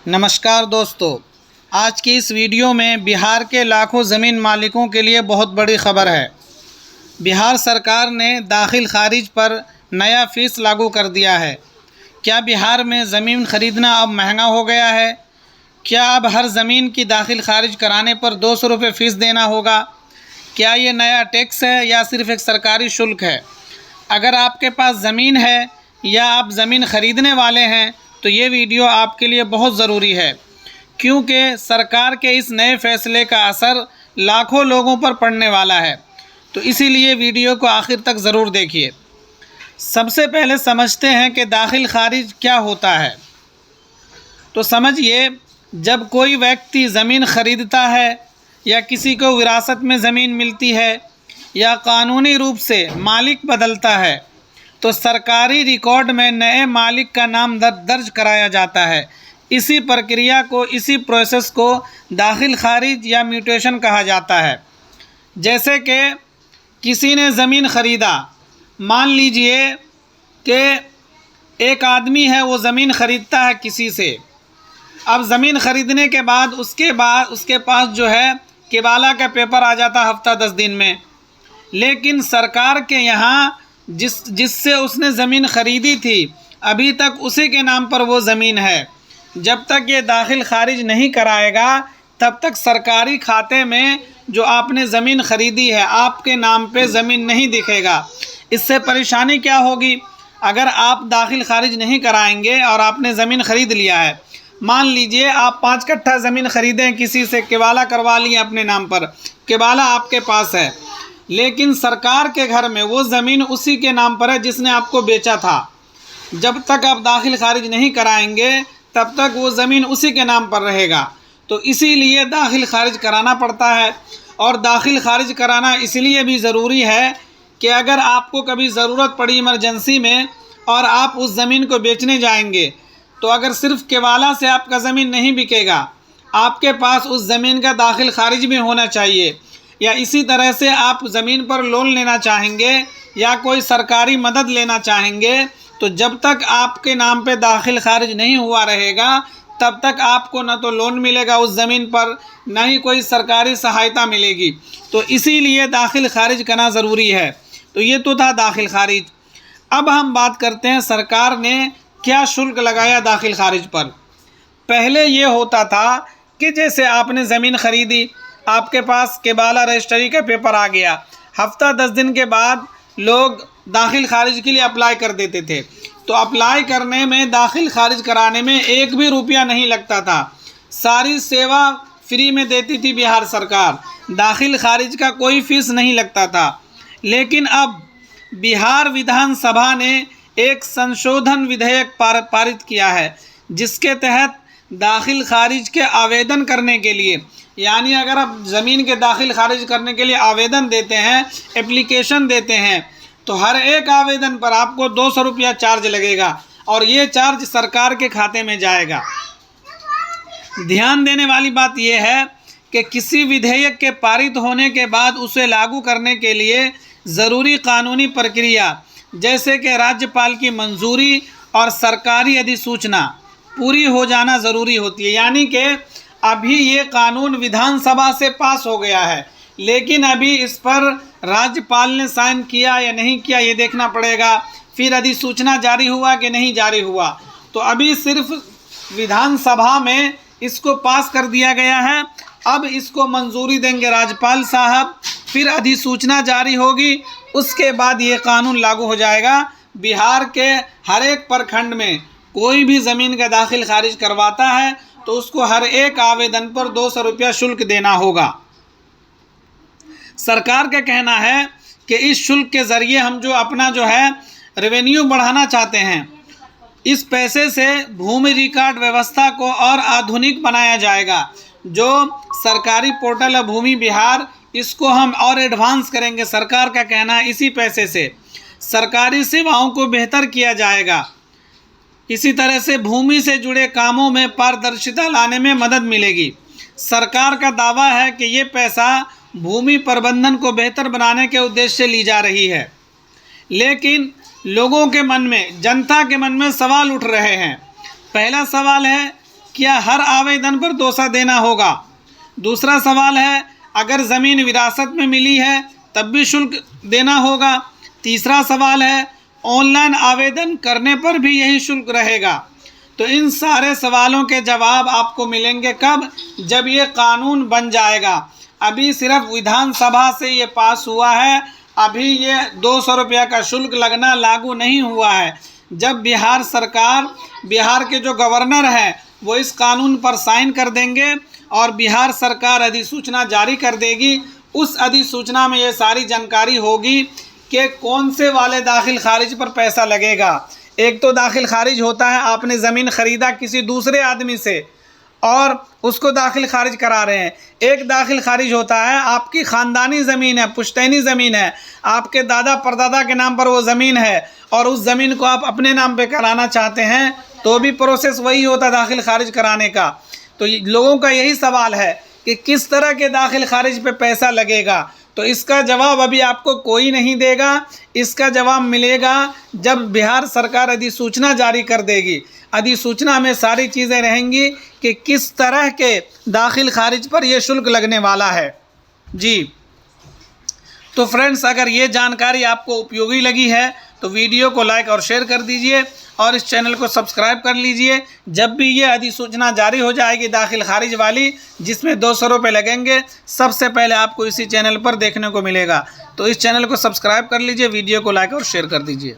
नमस्कार दोस्तों, आज की इस वीडियो में बिहार के लाखों ज़मीन मालिकों के लिए बहुत बड़ी खबर है। बिहार सरकार ने दाखिल खारिज पर नया फ़ीस लागू कर दिया है। क्या बिहार में ज़मीन ख़रीदना अब महंगा हो गया है? क्या अब हर ज़मीन की दाखिल खारिज कराने पर 200 रुपये फ़ीस देना होगा? क्या ये नया टैक्स है या सिर्फ़ एक सरकारी शुल्क है? अगर आपके पास ज़मीन है या आप ज़मीन ख़रीदने वाले हैं तो ये वीडियो आपके लिए बहुत ज़रूरी है, क्योंकि सरकार के इस नए फ़ैसले का असर लाखों लोगों पर पड़ने वाला है। तो इसीलिए वीडियो को आखिर तक ज़रूर देखिए। सबसे पहले समझते हैं कि दाखिल खारिज क्या होता है। तो समझिए, जब कोई व्यक्ति ज़मीन ख़रीदता है या किसी को विरासत में ज़मीन मिलती है या कानूनी रूप से मालिक बदलता है तो सरकारी रिकॉर्ड में नए मालिक का नाम दर्ज कराया जाता है। इसी प्रक्रिया को, इसी प्रोसेस को दाखिल खारिज या म्यूटेशन कहा जाता है। जैसे कि किसी ने ज़मीन ख़रीदा, मान लीजिए कि एक आदमी है, वो ज़मीन ख़रीदता है किसी से। अब ज़मीन ख़रीदने के बाद उसके पास जो है केबाला का पेपर आ जाता है हफ्ता 10 दिन में। लेकिन सरकार के यहाँ जिससे उसने ज़मीन ख़रीदी थी, अभी तक उसी के नाम पर वो ज़मीन है। जब तक ये दाखिल खारिज नहीं कराएगा तब तक सरकारी खाते में जो आपने ज़मीन ख़रीदी है आपके नाम पे ज़मीन नहीं दिखेगा। इससे परेशानी क्या होगी? अगर आप दाखिल खारिज नहीं कराएंगे और आपने ज़मीन ख़रीद लिया है, मान लीजिए आप 5 कट्ठा ज़मीन ख़रीदें किसी से, केबाला करवा लिए अपने नाम पर, केबाला आपके पास है, लेकिन सरकार के घर में वो ज़मीन उसी के नाम पर है जिसने आपको बेचा था। जब तक आप दाखिल खारिज नहीं कराएंगे तब तक वो ज़मीन उसी के नाम पर रहेगा। तो इसीलिए दाखिल खारिज कराना पड़ता है। और दाखिल खारिज कराना इसलिए भी ज़रूरी है कि अगर आपको कभी ज़रूरत पड़ी इमरजेंसी में और आप उस ज़मीन को बेचने जाएंगे, तो अगर सिर्फ़ केबाला से आपका ज़मीन नहीं बिकेगा, आपके पास उस ज़मीन का दाखिल खारिज भी होना चाहिए। या इसी तरह से आप ज़मीन पर लोन लेना चाहेंगे या कोई सरकारी मदद लेना चाहेंगे, तो जब तक आपके नाम पे दाखिल खारिज नहीं हुआ रहेगा तब तक आपको न तो लोन मिलेगा उस ज़मीन पर, न ही कोई सरकारी सहायता मिलेगी। तो इसीलिए दाखिल खारिज करना ज़रूरी है। तो ये तो था दाखिल खारिज। अब हम बात करते हैं सरकार ने क्या शुल्क लगाया दाखिल खारिज पर। पहले ये होता था कि जैसे आपने ज़मीन ख़रीदी, आपके पास केबाला रजिस्ट्री का पेपर आ गया, हफ्ता 10 दिन के बाद लोग दाखिल खारिज के लिए अप्लाई कर देते थे। तो अप्लाई करने में, दाखिल खारिज कराने में 1 भी रुपया नहीं लगता था। सारी सेवा फ्री में देती थी बिहार सरकार, दाखिल खारिज का कोई फ़ीस नहीं लगता था। लेकिन अब बिहार विधानसभा ने एक संशोधन विधेयक पारित किया है, जिसके तहत दाखिल खारिज के आवेदन करने के लिए, यानी अगर आप ज़मीन के दाखिल खारिज करने के लिए आवेदन देते हैं, एप्लीकेशन देते हैं, तो हर एक आवेदन पर आपको 200 रुपया चार्ज लगेगा और ये चार्ज सरकार के खाते में जाएगा। ध्यान देने वाली बात यह है कि किसी विधेयक के पारित होने के बाद उसे लागू करने के लिए ज़रूरी कानूनी प्रक्रिया, जैसे कि राज्यपाल की मंजूरी और सरकारी अधिसूचना पूरी हो जाना ज़रूरी होती है। यानी कि अभी ये कानून विधानसभा से पास हो गया है, लेकिन अभी इस पर राज्यपाल ने साइन किया या नहीं किया ये देखना पड़ेगा। फिर अधिसूचना जारी हुआ कि नहीं जारी हुआ। तो अभी सिर्फ विधानसभा में इसको पास कर दिया गया है। अब इसको मंजूरी देंगे राज्यपाल साहब, फिर अधिसूचना जारी होगी, उसके बाद ये कानून लागू हो जाएगा। बिहार के हर एक प्रखंड में कोई भी ज़मीन का दाखिल खारिज करवाता है तो उसको हर एक आवेदन पर 200 रुपया शुल्क देना होगा। सरकार का कहना है कि इस शुल्क के ज़रिए हम अपना रेवेन्यू बढ़ाना चाहते हैं। इस पैसे से भूमि रिकॉर्ड व्यवस्था को और आधुनिक बनाया जाएगा। जो सरकारी पोर्टल है भूमि बिहार, इसको हम और एडवांस करेंगे। सरकार का कहना है इसी पैसे से सरकारी सेवाओं को बेहतर किया जाएगा। इसी तरह से भूमि से जुड़े कामों में पारदर्शिता लाने में मदद मिलेगी। सरकार का दावा है कि ये पैसा भूमि प्रबंधन को बेहतर बनाने के उद्देश्य से ली जा रही है। लेकिन लोगों के मन में, जनता के मन में सवाल उठ रहे हैं। पहला सवाल है क्या हर आवेदन पर 200 देना होगा? दूसरा सवाल है, अगर ज़मीन विरासत में मिली है तब भी शुल्क देना होगा। तीसरा सवाल है, ऑनलाइन आवेदन करने पर भी यही शुल्क रहेगा। तो इन सारे सवालों के जवाब आपको मिलेंगे कब? जब ये कानून बन जाएगा। अभी सिर्फ विधानसभा से ये पास हुआ है, अभी ये 200 रुपया का शुल्क लगना लागू नहीं हुआ है। जब बिहार सरकार, बिहार के जो गवर्नर हैं वो इस कानून पर साइन कर देंगे और बिहार सरकार अधिसूचना जारी कर देगी, उस अधिसूचना में ये सारी जानकारी होगी कि कौन से वाले दाखिल खारिज पर पैसा लगेगा। एक तो दाखिल खारिज होता है, आपने ज़मीन ख़रीदा किसी दूसरे आदमी से और उसको दाखिल खारिज करा रहे हैं। एक दाखिल खारिज होता है, आपकी ख़ानदानी ज़मीन है, पुश्तैनी ज़मीन है, आपके दादा परदादा के नाम पर वो ज़मीन है और उस ज़मीन को आप अपने नाम पे कराना चाहते हैं, तो भी प्रोसेस वही होता है दाखिल खारिज कराने का। तो लोगों का यही सवाल है कि किस तरह के दाखिल खारिज पे पैसा लगेगा। तो इसका जवाब अभी आपको कोई नहीं देगा, इसका जवाब मिलेगा जब बिहार सरकार अधिसूचना जारी कर देगी। अधिसूचना में सारी चीज़ें रहेंगी कि किस तरह के दाखिल खारिज पर यह शुल्क लगने वाला है। जी तो फ्रेंड्स, अगर ये जानकारी आपको उपयोगी लगी है तो वीडियो को लाइक और शेयर कर दीजिए और इस चैनल को सब्सक्राइब कर लीजिए। जब भी ये अधिसूचना जारी हो जाएगी दाखिल खारिज वाली, जिसमें 200 रुपये लगेंगे, सबसे पहले आपको इसी चैनल पर देखने को मिलेगा। तो इस चैनल को सब्सक्राइब कर लीजिए, वीडियो को लाइक और शेयर कर दीजिए।